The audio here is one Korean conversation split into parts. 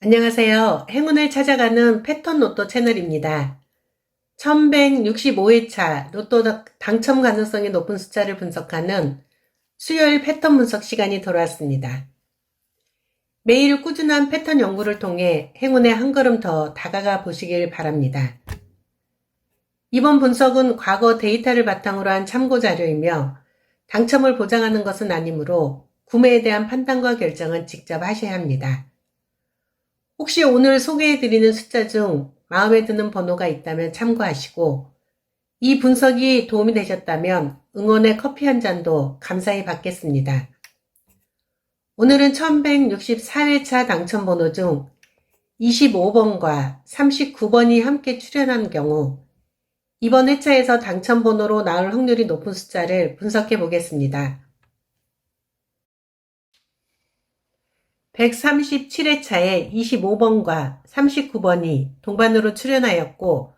안녕하세요. 행운을 찾아가는 패턴 로또 채널입니다. 1165회차 로또 당첨 가능성이 높은 숫자를 분석하는 수요일 패턴 분석 시간이 돌아왔습니다. 매일 꾸준한 패턴 연구를 통해 행운에 한 걸음 더 다가가 보시길 바랍니다. 이번 분석은 과거 데이터를 바탕으로 한 참고 자료이며 당첨을 보장하는 것은 아니므로 구매에 대한 판단과 결정은 직접 하셔야 합니다. 혹시 오늘 소개해드리는 숫자 중 마음에 드는 번호가 있다면 참고하시고 이 분석이 도움이 되셨다면 응원의 커피 한 잔도 감사히 받겠습니다. 오늘은 1164회차 당첨번호 중 25번과 39번이 함께 출현한 경우 이번 회차에서 당첨번호로 나올 확률이 높은 숫자를 분석해 보겠습니다. 137회차에 25번과 39번이 동반으로 출현하였고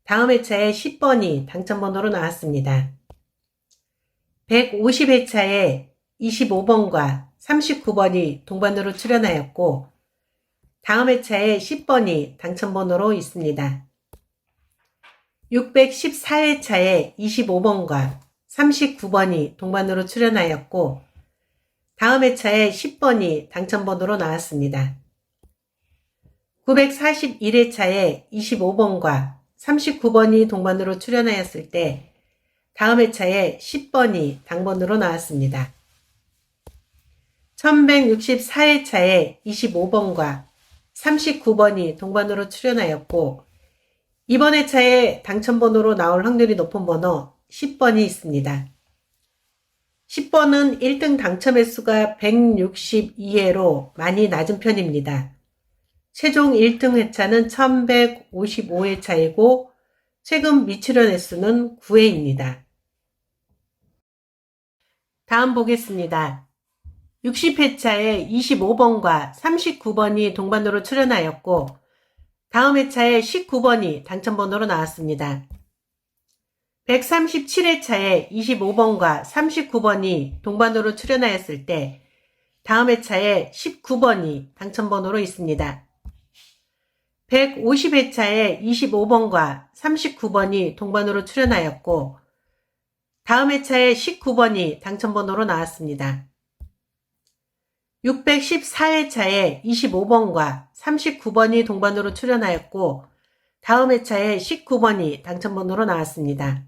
다음 회차에 10번이 당첨번호로 나왔습니다. 150회차에 25번과 39번이 동반으로 출현하였고 다음 회차에 10번이 당첨번호로 있습니다. 614회차에 25번과 39번이 동반으로 출현하였고 다음 회차에 10번이 당첨번호로 나왔습니다. 941회차에 25번과 39번이 동반으로 출현하였을 때 다음 회차에 10번이 당번으로 나왔습니다. 1164회차에 25번과 39번이 동반으로 출현하였고 이번 회차에 당첨번호로 나올 확률이 높은 번호 10번이 있습니다. 10번은 1등 당첨 횟수가 162회로 많이 낮은 편입니다. 최종 1등 회차는 1155회차이고 최근 미출현 횟수는 9회입니다. 다음 보겠습니다. 60회차에 25번과 39번이 동반으로 출현하였고 다음 회차에 19번이 당첨번호로 나왔습니다. 137회차에 25번과 39번이 동반으로 출현하였을 때 다음 회차에 19번이 당첨번호로 있습니다. 150회차에 25번과 39번이 동반으로 출현하였고 다음 회차에 19번이 당첨번호로 나왔습니다. 614회차에 25번과 39번이 동반으로 출현하였고 다음 회차에 19번이 당첨번호로 나왔습니다.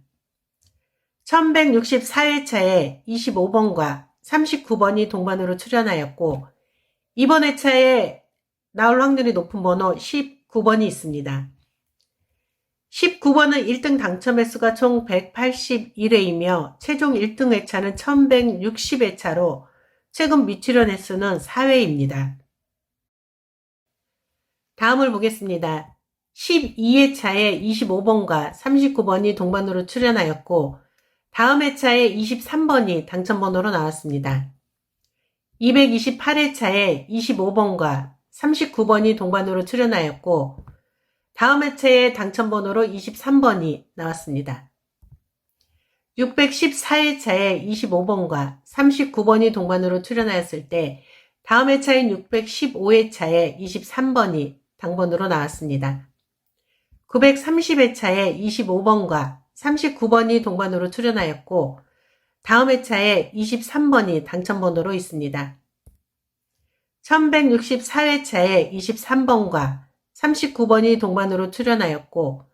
1164회차에 25번과 39번이 동반으로 출현하였고 이번 회차에 나올 확률이 높은 번호 19번이 있습니다. 19번은 1등 당첨 횟수가 총 181회이며 최종 1등 회차는 1160회차로 최근 미출현 횟수는 4회입니다. 다음을 보겠습니다. 12회차에 25번과 39번이 동반으로 출현하였고 다음 회차에 23번이 당첨번호로 나왔습니다. 228회차에 25번과 39번이 동반으로 출현하였고 다음 회차에 당첨번호로 23번이 나왔습니다. 614회차에 25번과 39번이 동반으로 출현하였을 때 다음 회차인 615회차에 23번이 당번으로 나왔습니다. 930회차에 25번과 39번이 동반으로 출현하였고 다음 회차에 23번이 당첨번호로 있습니다. 1164회차에 23번과 39번이 동반으로 출현하였고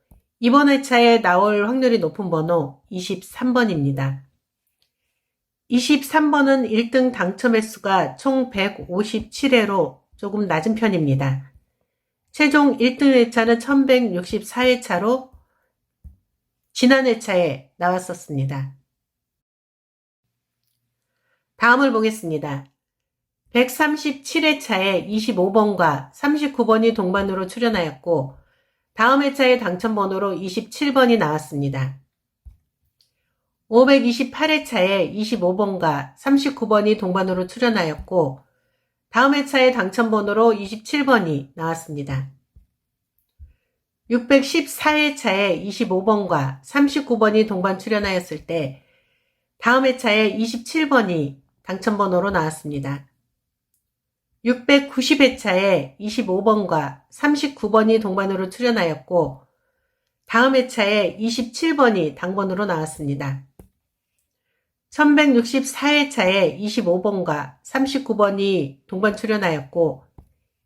이번 회차에 나올 확률이 높은 번호 23번입니다. 23번은 1등 당첨 횟수가 총 157회로 조금 낮은 편입니다. 최종 1등 회차는 1164회차로 지난 회차에 나왔었습니다. 다음을 보겠습니다. 137회차에 25번과 39번이 동반으로 출현하였고 다음 회차의 당첨번호로 27번이 나왔습니다. 528회차에 25번과 39번이 동반으로 출현하였고 다음 회차의 당첨번호로 27번이 나왔습니다. 614회차에 25번과 39번이 동반 출현하였을 때 다음 회차에 27번이 당첨번호로 나왔습니다. 690회차에 25번과 39번이 동반으로 출연하였고 다음 회차에 27번이 당번으로 나왔습니다. 1164회차에 25번과 39번이 동반 출연하였고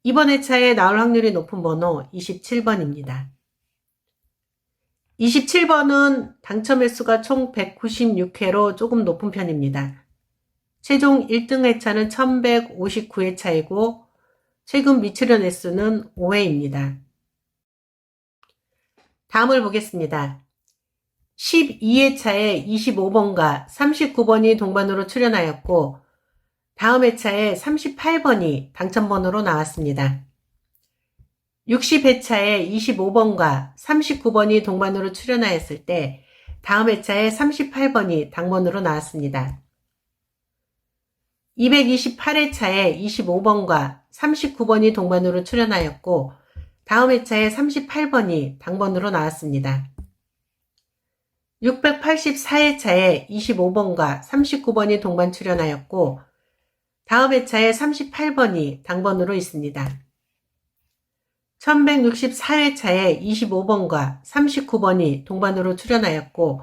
이번 회차에 나올 확률이 높은 번호 27번입니다. 27번은 당첨 횟수가 총 196회로 조금 높은 편입니다. 최종 1등 회차는 1159회차이고 최근 미출연 횟수는 5회입니다. 다음을 보겠습니다. 12회차에 25번과 39번이 동반으로 출연하였고 다음 회차에 38번이 당첨번호로 나왔습니다. 60회차에 25번과 39번이 동반으로 출연하였을 때 다음 회차에 38번이 당번으로 나왔습니다. 228회차에 25번과 39번이 동반으로 출연하였고 다음 회차에 38번이 당번으로 나왔습니다. 684회차에 25번과 39번이 동반 출연하였고 다음 회차에 38번이 당번으로 있습니다. 1164회차에 25번과 39번이 동반으로 출연하였고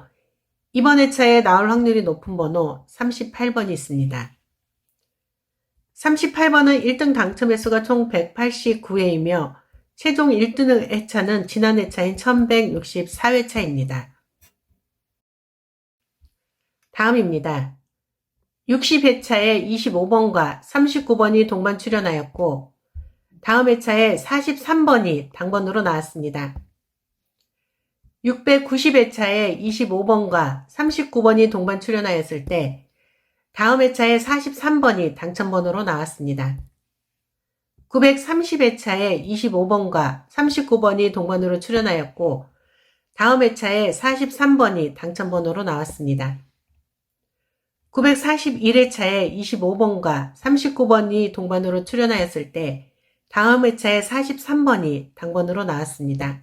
이번 회차에 나올 확률이 높은 번호 38번이 있습니다. 38번은 1등 당첨 횟수가 총 189회이며 최종 1등 회차는 지난 회차인 1164회차입니다. 다음입니다. 60회차에 25번과 39번이 동반 출연하였고 다음 회차에 43번이 당번으로 나왔습니다. 690회차에 25번과 39번이 동반 출연하였을 때 다음 회차에 43번이 당첨번호로 나왔습니다. 930회차에 25번과 39번이 동반으로 출연하였고 다음 회차에 43번이 당첨번호로 나왔습니다. 941회차에 25번과 39번이 동반으로 출연하였을 때 다음 회차에 43번이 당번으로 나왔습니다.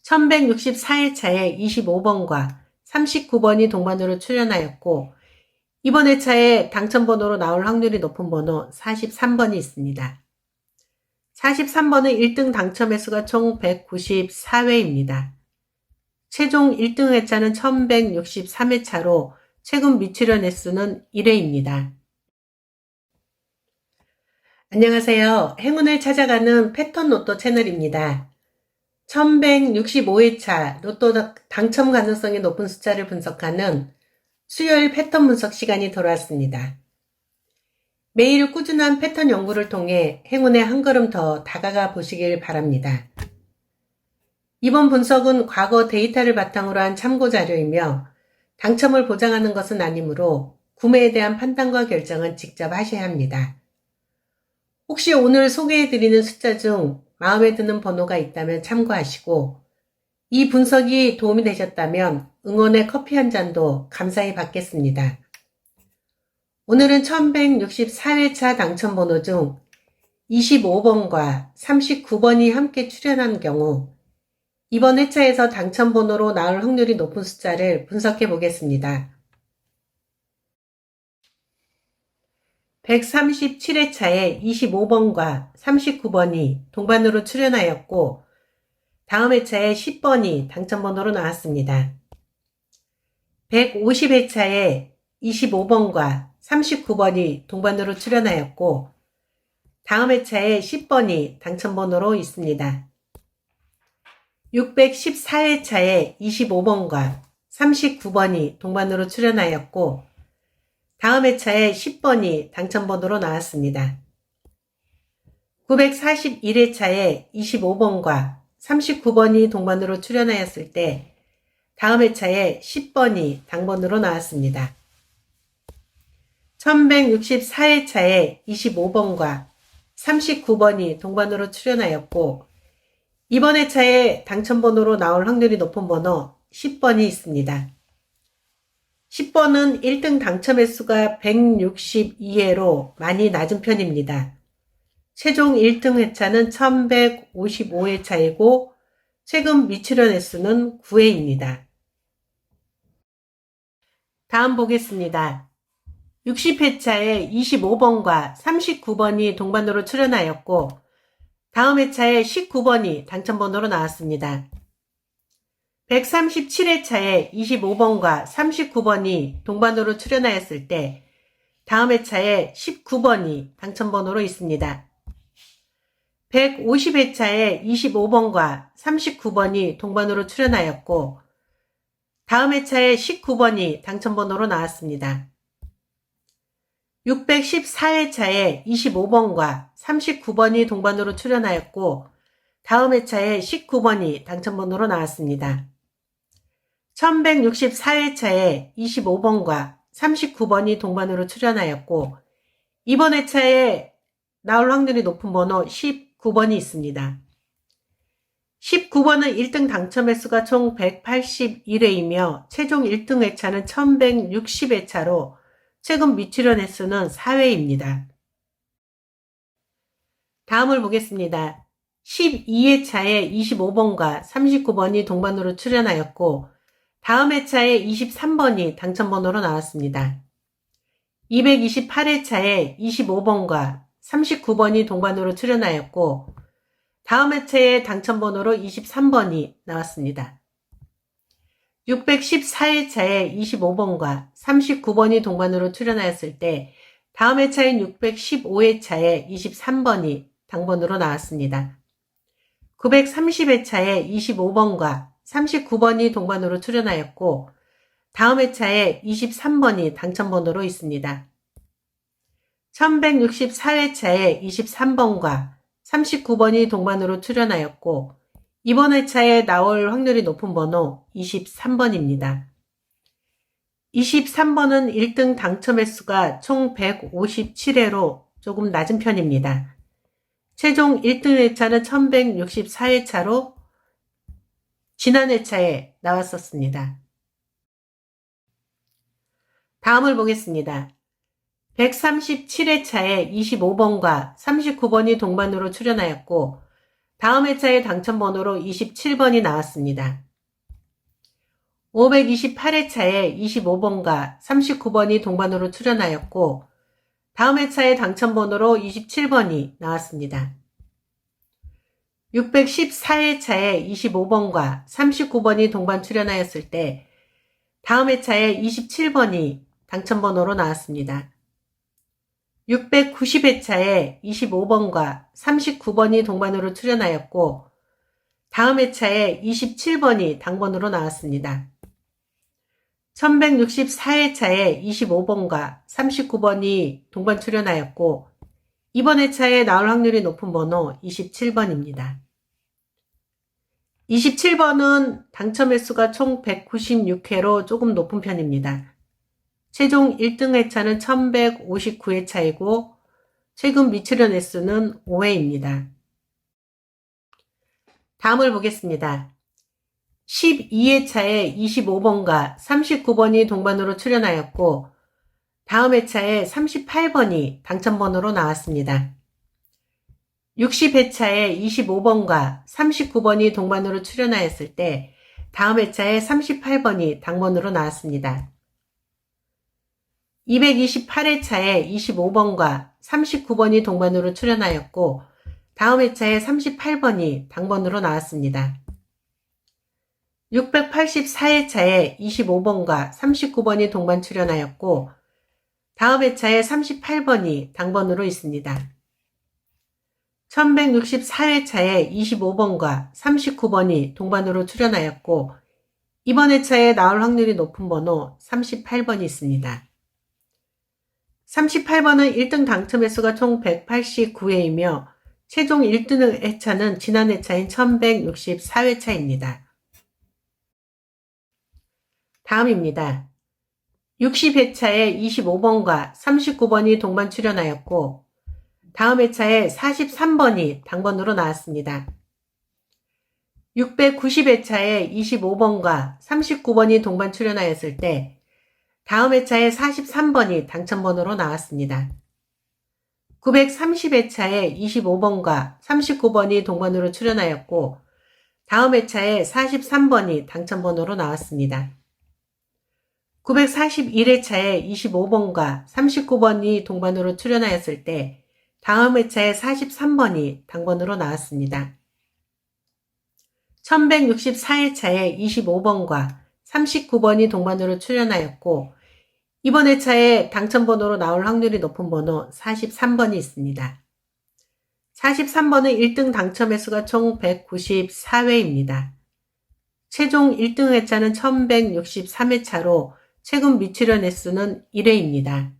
1164회차에 25번과 39번이 동반으로 출연하였고 이번 회차에 당첨번호로 나올 확률이 높은 번호 43번이 있습니다. 43번은 1등 당첨 횟수가 총 194회입니다. 최종 1등 회차는 1163회차로 최근 미출연 횟수는 1회입니다. 안녕하세요. 행운을 찾아가는 패턴 로또 채널입니다. 1165회차 로또 당첨 가능성이 높은 숫자를 분석하는 수요일 패턴 분석 시간이 돌아왔습니다. 매일 꾸준한 패턴 연구를 통해 행운에 한 걸음 더 다가가 보시길 바랍니다. 이번 분석은 과거 데이터를 바탕으로 한 참고 자료이며 당첨을 보장하는 것은 아니므로 구매에 대한 판단과 결정은 직접 하셔야 합니다. 혹시 오늘 소개해드리는 숫자 중 마음에 드는 번호가 있다면 참고하시고 이 분석이 도움이 되셨다면 응원의 커피 한 잔도 감사히 받겠습니다. 오늘은 1164회차 당첨번호 중 25번과 39번이 함께 출연한 경우 이번 회차에서 당첨번호로 나올 확률이 높은 숫자를 분석해 보겠습니다. 137회차에 25번과 39번이 동반으로 출연하였고 다음 회차에 10번이 당첨번호로 나왔습니다. 150회차에 25번과 39번이 동반으로 출연하였고 다음 회차에 10번이 당첨번호로 있습니다. 614회차에 25번과 39번이 동반으로 출연하였고 다음 회차에 10번이 당첨번호로 나왔습니다. 941회차에 25번과 39번이 동반으로 출연하였을 때 다음 회차에 10번이 당번으로 나왔습니다. 1164회차에 25번과 39번이 동반으로 출연하였고 이번 회차에 당첨번호로 나올 확률이 높은 번호 10번이 있습니다. 10번은 1등 당첨 횟수가 162회로 많이 낮은 편입니다. 최종 1등 회차는 1155회차이고 최근 미출연 횟수는 9회입니다. 다음 보겠습니다. 60회차에 25번과 39번이 동반으로 출연하였고 다음 회차에 19번이 당첨번호로 나왔습니다. 137회차에 25번과 39번이 동반으로 출연하였을 때 다음 회차에 19번이 당첨번호로 있습니다. 150회차에 25번과 39번이 동반으로 출연하였고 다음 회차에 19번이 당첨번호로 나왔습니다. 614회차에 25번과 39번이 동반으로 출연하였고 다음 회차에 19번이 당첨번호로 나왔습니다. 1164회차에 25번과 39번이 동반으로 출연하였고 이번 회차에 나올 확률이 높은 번호 19번이 있습니다. 19번은 1등 당첨 횟수가 총 181회이며 최종 1등 회차는 1160회차로 최근 미출연 횟수는 4회입니다. 다음을 보겠습니다. 12회차에 25번과 39번이 동반으로 출연하였고 다음 회차에 23번이 당첨번호로 나왔습니다. 228회차에 25번과 39번이 동반으로 출연하였고 다음 회차에 당첨번호로 23번이 나왔습니다. 614회차에 25번과 39번이 동반으로 출연하였을 때 다음 회차인 615회차에 23번이 당번으로 나왔습니다. 930회차에 25번과 39번이 동반으로 출연하였고 다음 회차에 23번이 당첨번호로 있습니다. 1164회차에 23번과 39번이 동반으로 출연하였고 이번 회차에 나올 확률이 높은 번호 23번입니다. 23번은 1등 당첨 횟수가 총 157회로 조금 낮은 편입니다. 최종 1등 회차는 1164회차로 지난 회차에 나왔었습니다. 다음을 보겠습니다. 137회차에 25번과 39번이 동반으로 출연하였고 다음 회차의 당첨번호로 27번이 나왔습니다. 528회차에 25번과 39번이 동반으로 출연하였고 다음 회차의 당첨번호로 27번이 나왔습니다. 614회차에 25번과 39번이 동반 출연하였을 때 다음 회차에 27번이 당첨번호로 나왔습니다. 690회차에 25번과 39번이 동반으로 출연하였고 다음 회차에 27번이 당번으로 나왔습니다. 1164회차에 25번과 39번이 동반 출연하였고 이번 회차에 나올 확률이 높은 번호 27번입니다. 27번은 당첨 횟수가 총 196회로 조금 높은 편입니다. 최종 1등 회차는 1159회차이고 최근 미출연 횟수는 5회입니다. 다음을 보겠습니다. 12회차에 25번과 39번이 동반으로 출연하였고 다음 회차에 38번이 당첨번호로 나왔습니다. 60회차에 25번과 39번이 동반으로 출연하였을 때 다음 회차에 38번이 당번으로 나왔습니다. 228회차에 25번과 39번이 동반으로 출연하였고 다음 회차에 38번이 당번으로 나왔습니다. 684회차에 25번과 39번이 동반 출연하였고 다음 회차에 38번이 당번으로 있습니다. 1164회차에 25번과 39번이 동반으로 출연하였고 이번 회차에 나올 확률이 높은 번호 38번이 있습니다. 38번은 1등 당첨 횟수가 총 189회이며 최종 1등 회차는 지난 회차인 1164회차입니다. 다음입니다. 60회차에 25번과 39번이 동반 출연하였고 다음 회차에 43번이 당번으로 나왔습니다. 690회차에 25번과 39번이 동반 출연하였을 때 다음 회차에 43번이 당첨번호로 나왔습니다. 930회차에 25번과 39번이 동반으로 출연하였고 다음 회차에 43번이 당첨번호로 나왔습니다. 941회차에 25번과 39번이 동반으로 출연하였을 때 다음 회차에 43번이 당번으로 나왔습니다. 1164회차에 25번과 39번이 동반으로 출연하였고 이번 회차에 당첨번호로 나올 확률이 높은 번호 43번이 있습니다. 43번의 1등 당첨 횟수가 총 194회입니다. 최종 1등 회차는 1163회차로 최근 미출연 횟수는 1회입니다.